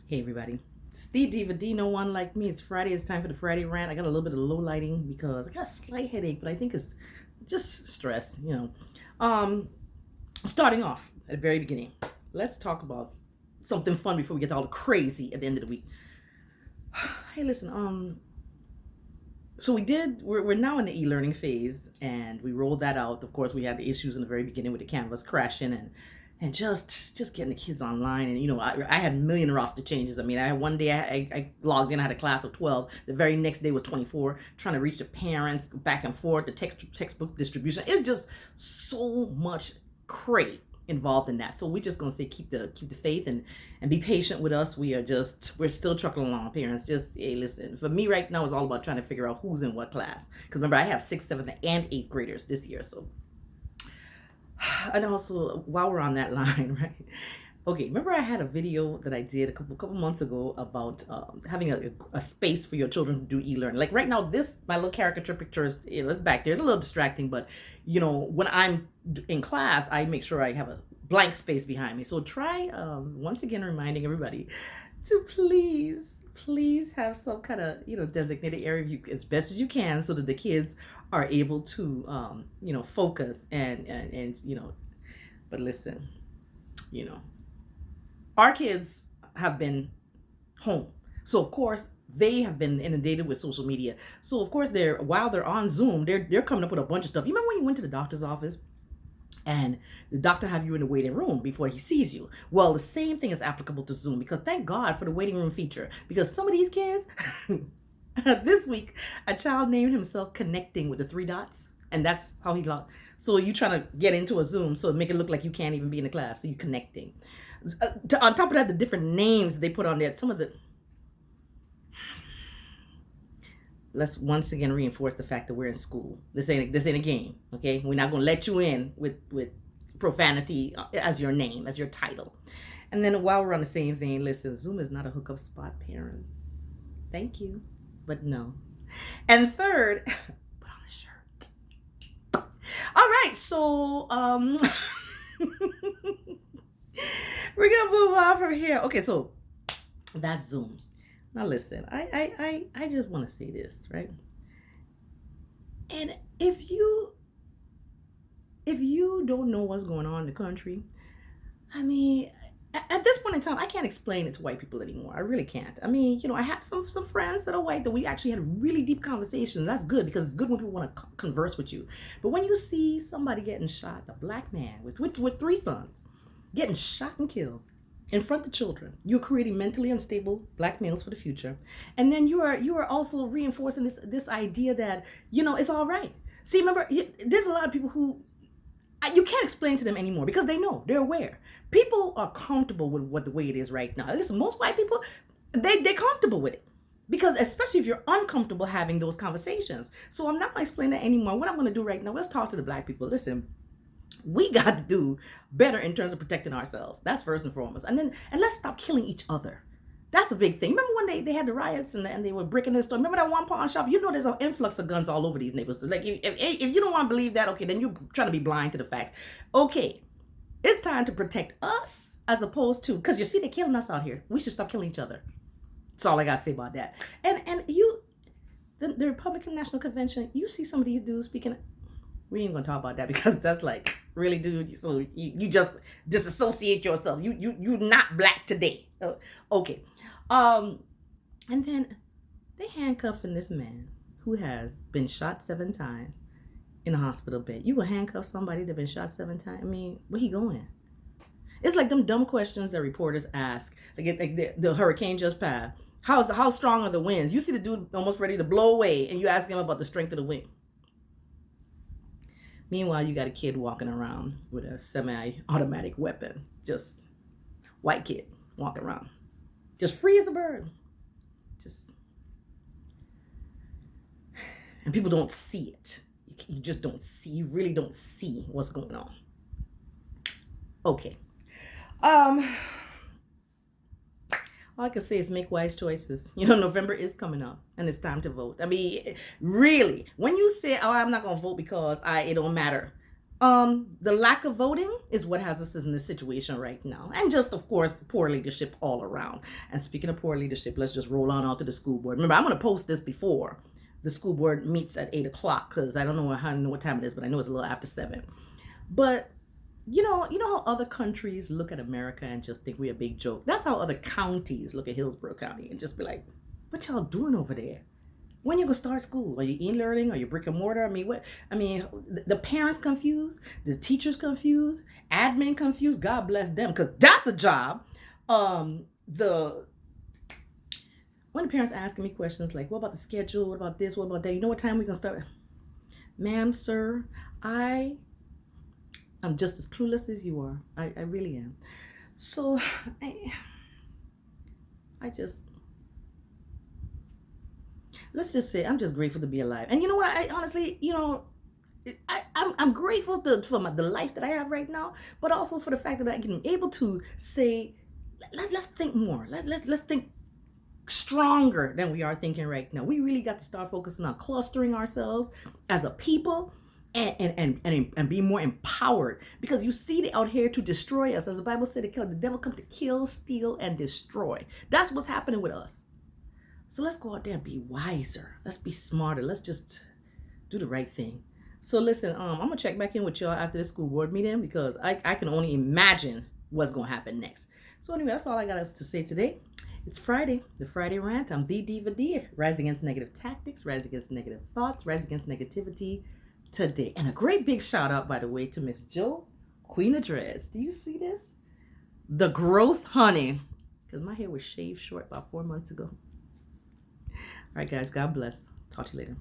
Hey everybody, it's the Diva D. No one like me. It's Friday. It's time for the Friday rant. I got a little bit of low lighting because I got a slight headache, but I think it's just stress. Um, Starting off at the very beginning, let's talk about something fun before we get to all the crazy at the end of the week. Hey, listen. So we're now in the e-learning phase, and we rolled that out. Of course, we had the issues in the very beginning with the Canvas crashing and just getting the kids online. And I had a million roster changes. I mean, I had one day I logged in, I had a class of 12. The very next day was 24, trying to reach the parents back and forth, the textbook distribution. It's just so much cray involved in that. So we're just gonna say keep the faith and be patient with us. We're still trucking along, parents. Just, hey, listen, for me right now it's all about trying to figure out who's in what class, because remember, I have 6th, 7th, and 8th graders this year. So, and also, while we're on that line, right? Okay, remember I had a video that I did a couple months ago about having a space for your children to do e-learning. Like right now, my little caricature picture is back there. It's a little distracting, but when I'm in class, I make sure I have a blank space behind me. So try once again reminding everybody to please have some kind of designated area as best as you can, so that the kids are able to focus and. But listen, you know our kids have been home. So of course they have been inundated with social media. So of course while they're on Zoom, they're coming up with a bunch of stuff. You remember when you went to the doctor's office and the doctor have you in the waiting room before he sees you? Well, the same thing is applicable to Zoom, because thank God for the waiting room feature, because some of these kids this week a child named himself Connecting with the 3 dots, and that's how he logged. So you trying to get into a Zoom, so make it look like you can't even be in the class, so you connecting. On top of that, the different names they put on there, let's once again reinforce the fact that we're in school. This ain't a game, okay? We're not gonna let you in with profanity as your name, as your title. And then while we're on the same thing, listen, Zoom is not a hookup spot, parents. Thank you, but no. And third, put on a shirt. All right, so we're gonna move on from here. Okay, so that's Zoom. Now listen, I just want to say this, right? And if you don't know what's going on in the country, I mean, at this point in time, I can't explain it to white people anymore. I really can't. I mean, I have some friends that are white that we actually had really deep conversations. That's good, because it's good when people want to converse with you. But when you see somebody getting shot, a black man with 3 sons, getting shot and killed in front of children, you're creating mentally unstable black males for the future. And then you are also reinforcing this idea that it's all right. See, remember, there's a lot of people who you can't explain to them anymore, because they're aware. People are comfortable with the way it is right now. Listen, most white people, they're comfortable with it, because especially if you're uncomfortable having those conversations. So I'm not going to explain that anymore. What I'm going to do right now, let's talk to the black people. Listen, we got to do better in terms of protecting ourselves. That's first and foremost. And let's stop killing each other. That's a big thing. Remember when they had the riots and they were breaking this store? Remember that one pawn shop? There's an influx of guns all over these neighborhoods. Like, if you don't want to believe that, okay, then you're trying to be blind to the facts. Okay, it's time to protect us, as opposed to, because you see they're killing us out here. We should stop killing each other. That's all I got to say about that. And the Republican National Convention, you see some of these dudes speaking. We ain't gonna talk about that, because that's like, really, dude. So you just disassociate yourself. You're not black today. Okay. And then they handcuffing this man who has been shot 7 times in a hospital bed. You will handcuff somebody that been shot 7 times? I mean, where he going? It's like them dumb questions that reporters ask. Like the hurricane just passed. How strong are the winds? You see the dude almost ready to blow away, and you ask him about the strength of the wind. Meanwhile, you got a kid walking around with a semi-automatic weapon. Just white kid walking around, just free as a bird. And people don't see it. You just don't see. You really don't see what's going on. Okay. All I can say is make wise choices. November is coming up, and it's time to vote. I mean, really, when you say, "Oh, I'm not gonna vote because it don't matter," The lack of voting is what has us in this situation right now. And just, of course, poor leadership all around. And speaking of poor leadership, let's just roll on out to the school board. Remember, I'm going to post this before the school board meets at 8 o'clock because I don't know how I know what time it is, but I know it's a little after 7. But you know how other countries look at America and just think we're a big joke? That's how other counties look at Hillsborough County and just be like, what y'all doing over there? When you gonna start school? Are you e-learning? Are you brick and mortar? I mean, what? I mean, the parents confused, the teachers confused, admin confused. God bless them, because that's a job. The When the parents asking me questions like, "What about the schedule? What about this? What about that? You know what time we gonna start?" Ma'am, sir, I'm just as clueless as you are. I really am. So I just, let's just say I'm just grateful to be alive. And you know what? I honestly, I'm grateful for the life that I have right now, but also for the fact that I can able to say, let's think more. Let's think stronger than we are thinking right now. We really got to start focusing on clustering ourselves as a people and be more empowered, because you see they out here to destroy us. As the Bible said, the devil come to kill, steal, and destroy. That's what's happening with us. So let's go out there and be wiser. Let's be smarter. Let's just do the right thing. So listen, I'm gonna check back in with y'all after this school board meeting, because I can only imagine what's gonna happen next. So anyway, that's all I got to say today. It's Friday, the Friday rant. I'm the Diva D. Rise against negative tactics, rise against negative thoughts, rise against negativity today. And a great big shout out, by the way, to Miss Jo, Queen of Dreads. Do you see this? The growth, honey. Because my hair was shaved short about 4 months ago. All right, guys, God bless. Talk to you later.